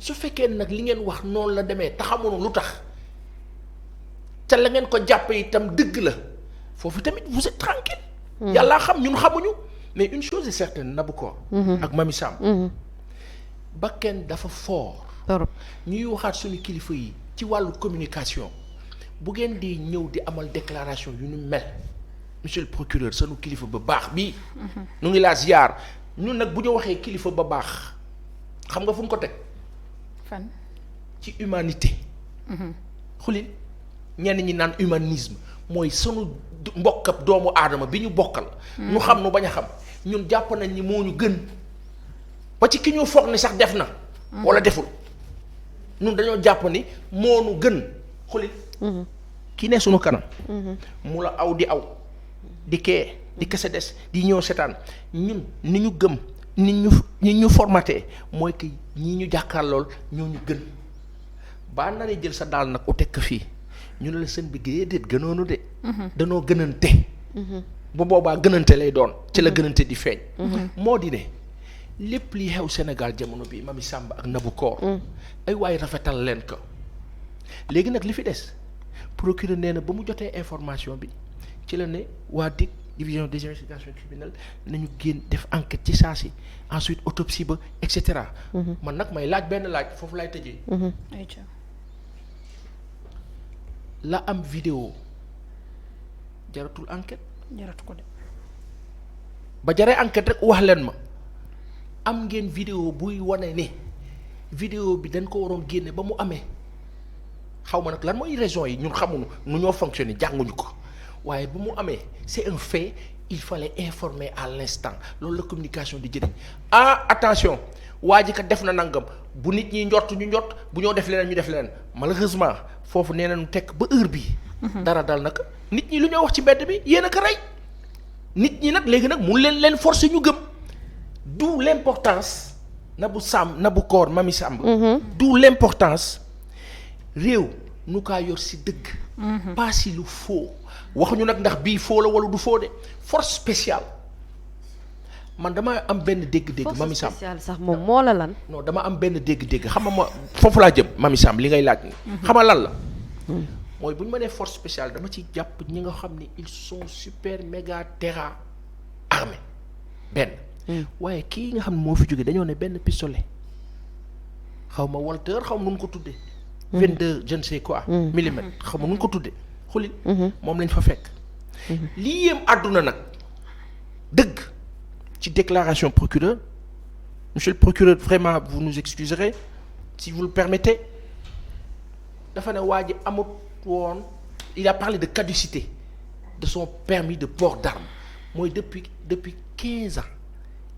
su fekkee nag li ngeen wax noonu la demee taxamoon lu tax te la ngeen ko jàppe itam dëgg la foofu tamit vous êtes tranquille yàllaa xam ñun xamuñu mais une chose est certaine Nabou ak Mamy Samb bakken dafa fort ñuy waxaat suñu kilifa yi ci wàllu communication bu ngeen di ñëw di amal déclaration yu ñu mel monsieur le procureur sunu kilifa ba baax bii nu ngi laa ziar ñun nag bu ñu waxee kilifa ba baax xam nga fu mu ko teg fan ci humanité xulil ñenn ñi naan humanisme mooy sunu mbokkab doomu aadama bi ñu bokkal ñu xam nu bañ a xam ñun jàpp nañ ni moo ñu gën ba ci ki ñu foog ni sax def na wala deful ñun dañoo jàpp ni moo nu gën xulil ki ne sunu kanam mu la aw di aw di kee di kese des di ñëw setaan ñun ni ñu gëm ni ñu formaté mooy que ñii ñu jàkkaar lool ñoo ñu gën baa naree jël sa daal nag u tekk fii ñu ne la seen bi déet gënoonu de danoo gënante bu boobaa gënante lay doon ci la gënante di feeñ moo di ne lépp li xew Sénégal jamono bi Mamy Samb ak Nabou ay waaye rafetal leen ko léegi nag li fi des procureur nee na ba mu jotee information bi ci la ne waa DIC division des investigations criminelles nañu génn def enquête ci saa si ensuite autopsie ba et cetera. man nag may laaj benn laaj foofu lay tëjee. la am vidéo jaratul enquête. jaratu ko de. ba jaree enquête rek wax leen ma am ngeen vidéo buy wane ne vidéo bi dañ ko waroon génne ba mu amee xaw ma nag lan mooy raison yi ñun xamuñu nu ñoo fonctionner jànguñu ko. waaye bu mu amee c'est un fait il fallait informer à l'instant loolu la communication di jëriñ attention waa ji kat def na nangam bu nit ñi njort ñu njort bu ñoo def leneen ñu def leneen malheureusement foofu nee nañu tekk ba heure bii. dara dal nag nit ñi lu ñoo wax ci mbedd bi yéen a ko rey nit ñi nag léegi nag mun leen forcer ñu gëm d'où l'importance Nabou Cor Mamy Samb. d'où l'importance réew nu kaa yor si dëgg. pas si lu faux. waxuñu nag ndax bii foo la wala du foo de force spéciale man dama am benn dégg-dégg. Mamy Samb force spéciale sax moom moo la lan. non dama am benn dégg-dégg xam nga ma foofu laa jëm Mamy Samb li ngay laaj. xam nga lan la. mooy bu ñu ma nee force spéciale dama ci jàpp ñi nga xam ni ils sont super méga terra armés benn. waaye kii nga xam ne moo fi jógee dañoo ne benn pistolet xaw ma Walter xaw ma nu mu ko tuddee. 22 je ne sais quoi. millimètre xaw ma nu mu ko tuddee. xulil moom lañ fa fekk lii yéem àdduna nag dëgg ci déclaration procureur monsieur le procureur vraiment vous nous excuserez si vous le permettez dafa ne waa ji amut woon il a parlé de caducité de son permis de port d'armes mooy depuis 15 ans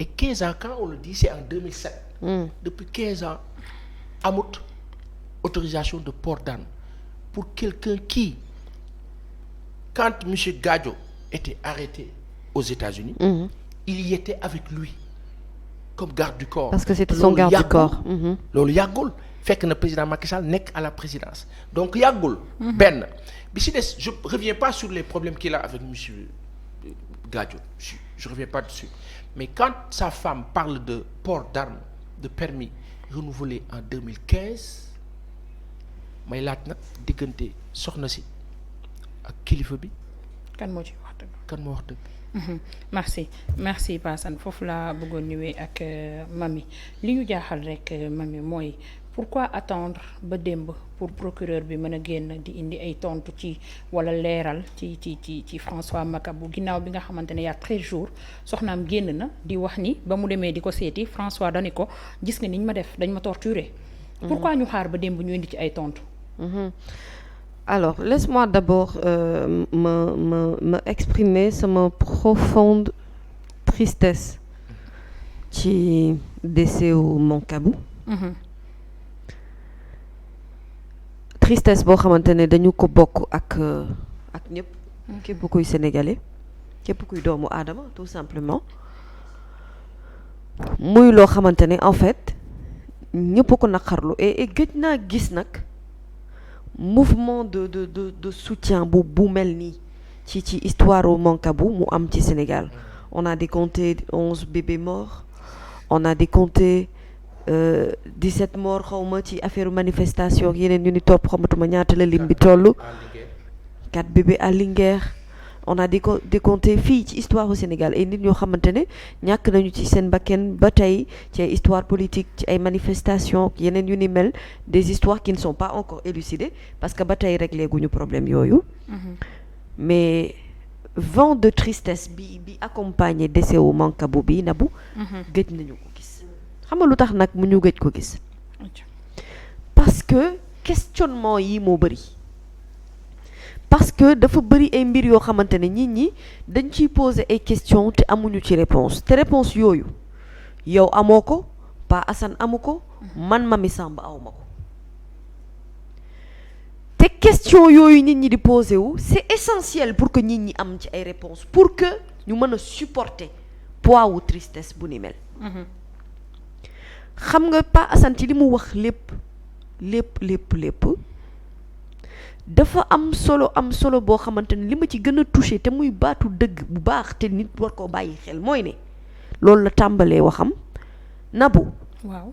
et 15 ans quand on le dit c'est en 2007 depuis 15 ans amut autorisation de port d'armes pour quelqu'un qui quand M. Gadio était arrêté aux États-Unis il y était avec lui comme garde du corps. Parce que c'était son garde du corps. loolu yàggul fekk na président Macky Sall nekk à la présidence donc yàggul. benn bi si des je reviens pas sur les problèmes qu'il a avec M. Gadio je reviens pas dessus mais quand sa femme parle de port d'armes de permis renouvelé en 2015 may laaj nag diggante soxna si. ak kilifa bi. kan moo ci wax dëgg. kan moo wax dëgg. merci Passane foofu laa bëggoon ñëwee ak Mamy li ñu jaaxal rek Mamy mooy pourquoi attendre ba démb pour procureur bi mën a génn di indi ay tontu ci wala leeral ci François Makabu ginnaaw bi nga xamante ne y a 13 jours soxnaam génn na di wax ni ba mu demee di ko seeti François dani ko gis nga niñ ma def dañ ma torturer. pourquoi ñu xaar ba démb ñu indi ci ay tontu. Alors, laisse-moi d'abord me exprimer sama profonde tristesse ci décès wu Mancabou. Tristesse boo xamante ne dañu ko bokk ak ñëpp. képp kuy sénégalais képp kuy doomu aadama tout simplement. muy loo xamante ne en fait ñëpp ko naqarlu et gëj naa gis nag. mouvement de soutien bu mel nii ci histoire au Mancabou mu am ci Sénégal on a décompté 11 bébés morts on a décompté 17 morts xawma ci affaire manifestation ak yeneen yu ni topp xamatuma ñaata la lim bi toll 4 bébés à Linguère on a décompté fii ci histoire au Sénégal ay nit ñoo xamante ne ñàkk nañu ci seen bakken ba tey ci ay histoire politique ci ay manifestation yeneen yu ni mel des histoires qui ne sont pas encore élucidées parce que ba tey réglé guñu problème yooyu mais vent de tristesse bi accompagné décès wu Mancabou bi Nabou gëj nañu ko gis xam nga lu tax nag mu ñu gëj ko gis parce que questionnement yi moo bëri parce que dafa bëri ay mbir yoo xamante ne nit ñi dañ ciy poser ay questions te amuñu ci réponse te réponse yooyu yow amoo ko Pa Assane amu ko man Mamy Samb awma ko te question yooyu nit ñi di poser wu c'est essentiel pour que nit ñi am ci ay réponses pour que ñu mën a supporter poids wu tristesse bu ni mel xam nga Pa Assane ci li mu wax lépp dafa am solo boo xamante ne li ma ci gën a touché te muy baatu dëgg bu baax te nit war koo bàyyi xel mooy ne loolu la tàmbalee waxam Nabou waaw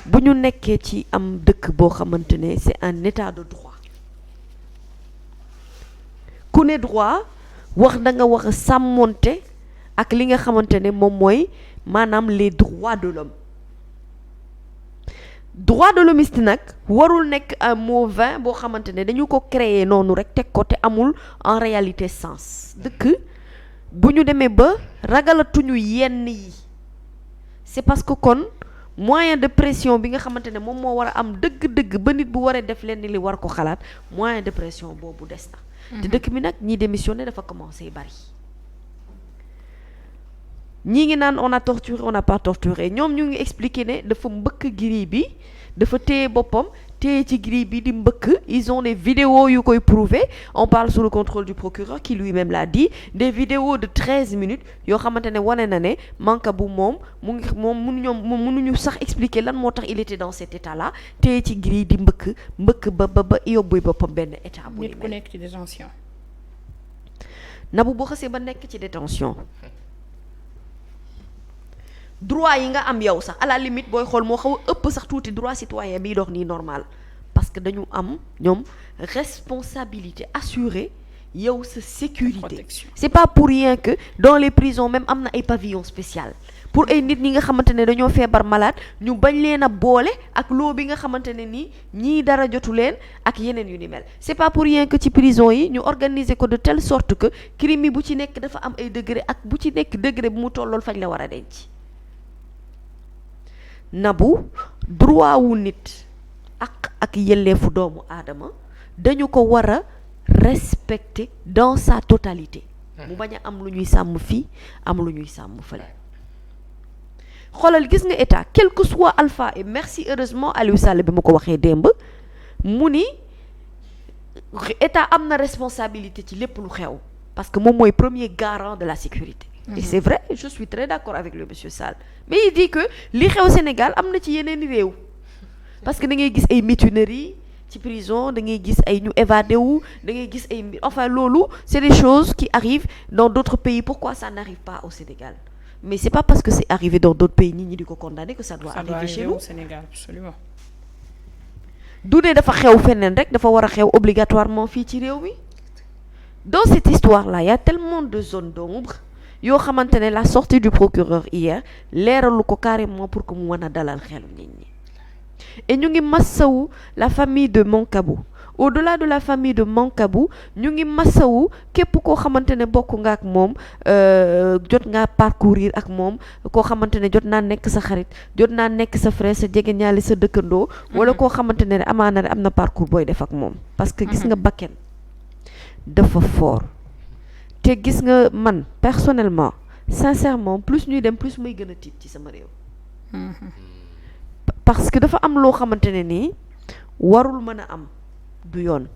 bu ñu nekkee ci am dëkk boo xamante ne c'est un état de droit ku ne droit wax da nga wax a sàmmonte ak li nga xamante ne moom mooy maanaam les droits de l'homme droit de l'hommiste nag warul nekk un mot vain boo xamante ne dañu ko créer noonu rek teg ko te amul en réalité sens dëkk bu ñu demee ba ragalatuñu yenn yi c'est parce que kon moyen de pression bi nga xamante ne moom moo war a am dëgg-dëgg ba nit bu waree def lenn li war ko xalaat moyen de pression boobu des na te dëkk bi nag ñi démissionné dafa commencé bari ñii ngi naan on a torturé on n'a pas torturé ñoom ñu ngi expliqué ne dafa mbëkk grille bi dafa téye boppam téye ci grille bi di mbëkk ils ont des vidéos yu koy prouver on parle sous le contrôle du procureur qui lui-même l'a dit des vidéos de 13 minutes yoo xamante ne wane na ne Mancabou moom mënuñu sax expliquer lan moo tax il était dans cet état là téye ci grille di mbëkk ba yóbbu boppam benn état bu nit ku nekk ci détention Nabou boo xasee ba nekk ci détention droit yi nga am yow sax à la limite booy xool moo xaw a ëpp sax tuuti droit citoyen biy dox nii normal parce que dañu am ñoom responsabilité assurée yow sa sécurité protection. C'est pas pour rien que dans les prisons même am na ay pavillon spécial pour ay nit ñi nga xamante ne dañoo feebar malade ñu bañ leen a boole ak loo bi nga xamante ne nii ñii dara jotu leen ak yeneen yu ni mel c'est pas pour rien que ci prison yi ñu organiser ko de telle sorte que crime yi bu ci nekk dafa am ay degré ak bu ci nekk degré bu mu tollool fañ la war a denc Nabou droit wu nit ak yelleefu doomu aadama dañu ko war a respecter dans sa totalité mu bañ a am lu ñuy sàmm fii am lu ñuy sàmm fële xoolal gis nga état quel que soit alpha et merci heureusement Aliou Sall bi ma ko waxee démb mu ni état am na responsabilité ci lépp lu xew parce que moom mooy premier garant de la sécurité et c'est vrai je suis très d'accord avec le monsieur Sall mais il dit que li xew Sénégal am na ci yeneen réew parce que da ngay gis ay mutineries ci prison da ngay gis ay ñu évadé wu da ngay gis ay enfin loolu c'est des choses qui arrivent dans d'autres pays pourquoi ça n'arrive pas au Sénégal mais c'est pas parce que c'est arrivé dans d'autres pays nit ñi di ko condamner que ça doit arriver chez nous au Sénégal absolument du ne dafa xew feneen rek dafa war a xew obligatoirement fii ci réew mi dans cette histoire là il y a tellement de zones d'ombre yoo xamante ne la sortie du procureur hier leeralu ko carrément pour que mu mën a dalal xelu nit ñi et ñu ngi massawu la famille de Mancabou au-delà de la famille de Mancabou ñu ngi massawu képp koo xamante ne bokk nga ak moom jot ngaa parcourir ak moom koo xamante ne jot naa nekk sa xarit jot naa nekk sa frère sa jegeñaale sa dëkkandoo wala koo xamante ne amaana am na parcours booy def ak moom parce que gis nga bakken dafa fort te gis nga man personnellement sincèrement plus ñuy dem plus may gën a tiit ci sama réew parce que dafa am loo xamante ne nii warul mën a am du yoon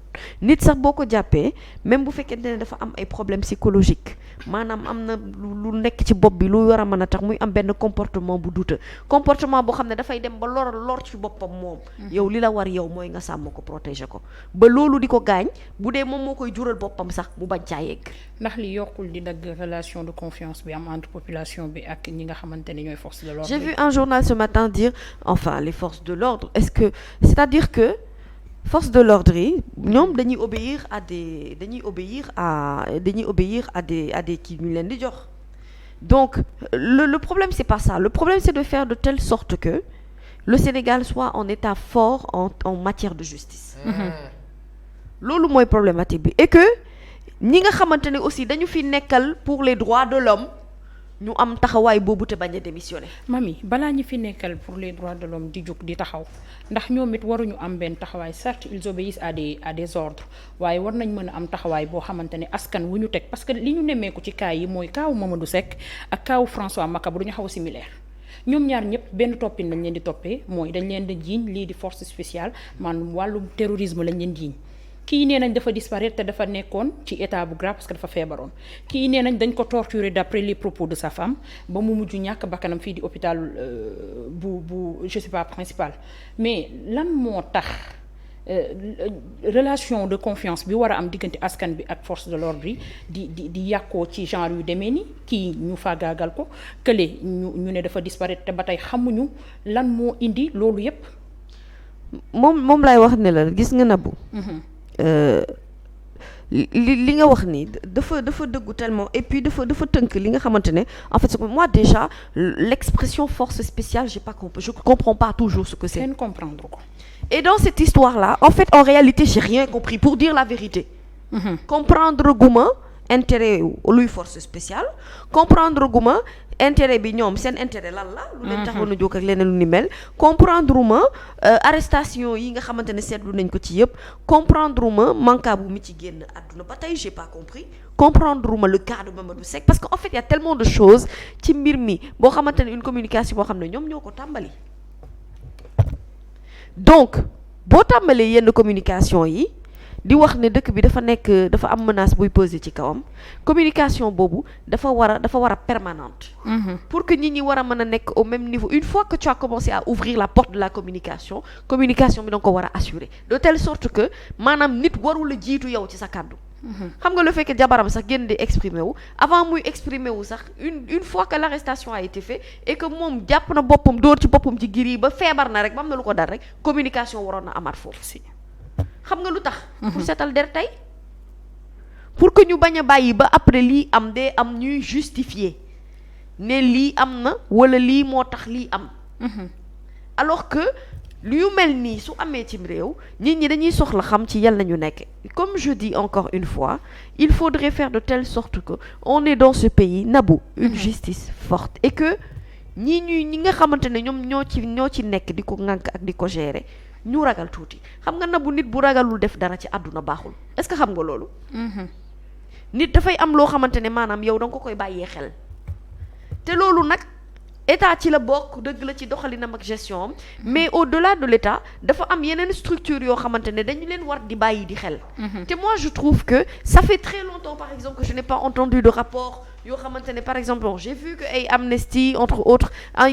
nit sax boo ko jàppee même bu fekkente ne dafa am ay problèmes psychologiques maanaam am na lu nekk ci bopp bi lu war a mën a tax muy am benn comportement bu douteux comportement boo xam ne dafay dem ba lor ci boppam moom yow li la war yow mooy nga sàmm ko protéger ko ba loolu di ko gaañ bu dee moom moo koy jural boppam sax mu bañ caa yegg. ndax li yokkul di dagg relation de confiance bi am entre population bi ak ñi nga xamante ne ñooy forces de l'ordre. J'ai vu un journal ce matin dire enfin les forces de l'ordre est-ce que c'est-à-dire que force de l'ordre yi ñoom dañuy obéir à des kii ñu leen di jox donc le problème c'est pas ça le problème c'est de faire de telle sorte que le Sénégal soit en état fort en matière de justice loolu mooy problématique bi et que ñi nga xamante ne aussi dañu fi nekkal pour les droits de l'homme ñu am taxawaay boobu te bañ a démissionner. Mami balaa ñi fi nekkal pour les droits de l'homme di jóg di taxaw ndax ñoom it waruñu am benn taxawaay certes ils obéissent à des ordres waaye war nañ mën a am taxawaay boo xamante ne askan wu ñu teg parce que li ñu nemmeeku ci cas yi mooy kaawu Mamadou Seck ak kaawu François Makabu du ñu xaw a similaire ñoom ñaar ñëpp benn toppin lañ leen di toppee mooy dañ leen di jiiñ lii di force spéciale maanaam wàllum terrorisme lañ leen jiiñ kii nee nañ dafa disparaître te dafa nekkoon ci état bu grave parce que dafa feebaroon kii nee nañ dañ ko torturer d'après les propos de sa femme ba mu mujj ñàkk bakkanam fii di hôpital bu je sais pas principal mais lan moo tax relation de confiance bi war a am diggante askan bi ak force de l'ordre yi di yàqoo ci genre yu demee ni kii ñu faagaagal ko kële ñu ne dafa disparaître te ba tey xamuñu lan moo indi loolu yépp moom lay wax ne la gis nga Nabou li nga wax ni dafa dëggu tellement et puis dafa tënk li nga xamante ne en fait moi déjà l'expression force spéciale je comprends pas toujours ce que c'est. kenn comprendre ko. Et dans cette histoire là en fait en réalité j'ai rien compris pour dire la vérité. comprendre guma intérêt luy force spéciale comprendre guma intérêt bi ñoom seen intérêt lan la lu leen taxoon a jóg ak leneen lu ni mel comprendre ma arrestation yi nga xamante ne seetlu nañ ko ci yëpp comprendre ma Mancabou mi ci génn àdduna ba tey j'ai pas compris comprendre ma le cas de Mamadou Seck parce que en fait il y a tellement de choses ci mbir mi boo xamante ne une communication boo xam ne ñoom ñoo ko tàmbali donc boo tàmbalee yenn communication yi di wax ne dëkk bi dafa am menace buy peser ci kawam communication boobu dafa war a permanente. pour que nit ñi war a mën a nekk au même niveau une fois que tu as commencé à ouvrir la porte de la communication bi danga ko war a assurer de telle sorte que maanaam nit warul a jiitu yow ci sa kàddu. xam nga lu fekkee jabaram sax génn di exprimer wu avant muy exprimer wu sax une fois que l'arrestation a été faite et que moom jàpp na boppam dóor ci boppam ci giri ba feebar na rek ba am na lu ko dal rek communication waroon na amaat foofu. xam nga lu tax. pour seetal der tey pour que ñu bañ a bàyyi ba après lii am dee am ñuy justifier ne lii am na wala lii moo tax lii am. alors que lu yu mel nii su amee cim réew nit ñi dañuy soxla xam ci yàlla nañu nekk comme je dis encore une fois il faudrait faire de telle sorte que on est dans ce pays Nabou une justice forte et que ñi nga xamante ne ñoom ñoo ci nekk di ko ŋànk ak di ko gérer. ñu ragal tuuti xam nga Nabou nit bu ragalul def dara ci àdduna baaxul est-ce que xam nga loolu. nit dafay am loo xamante ne maanaam yow danga ko koy bàyyee xel te loolu nag état ci la bokk dëgg la ci doxalinam ak gestion am mais au-delà de l'état dafa am yeneen structure yoo xamante ne dañu leen war di bàyyi di xel. te moi je trouve que ça fait très longtemps par exemple que je n'ai pas entendu de rapport yoo xamante ne par exemple bon j'ai vu que ay Amnesty entre autres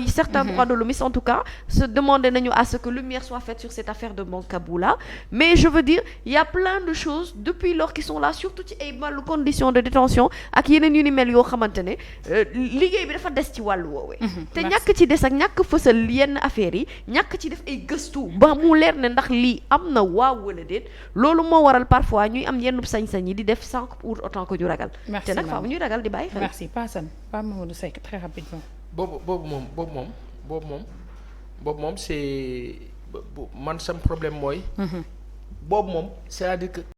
certains droits de l'homme en tout cas se demandaient nañu à ce que lumière soit faite sur cette affaire de Mancabou là mais je veux dire il y a plein de choses depuis lors qui sont là surtout ci ay wàllu conditions de détention ak yeneen yu ni mel yoo xamante ne liggéey bi dafa des ci wàllu woowee te ñàkk ci des ak ñàkk fësal yenn affaires yi ñàkk ci def ay gëstu ba mu leer ne ndax lii am na waaw wala déet loolu moo waral parfois ñuy am yenn sañ-sañ yi di def sans pour autant que ñu ragal te nag faaw ñuy ragal di bàyyi xel. Merci pas Mamadou Seck très rapidement. boobu moom c'est man sam problème mooy. boobu moom c'est-à-dire que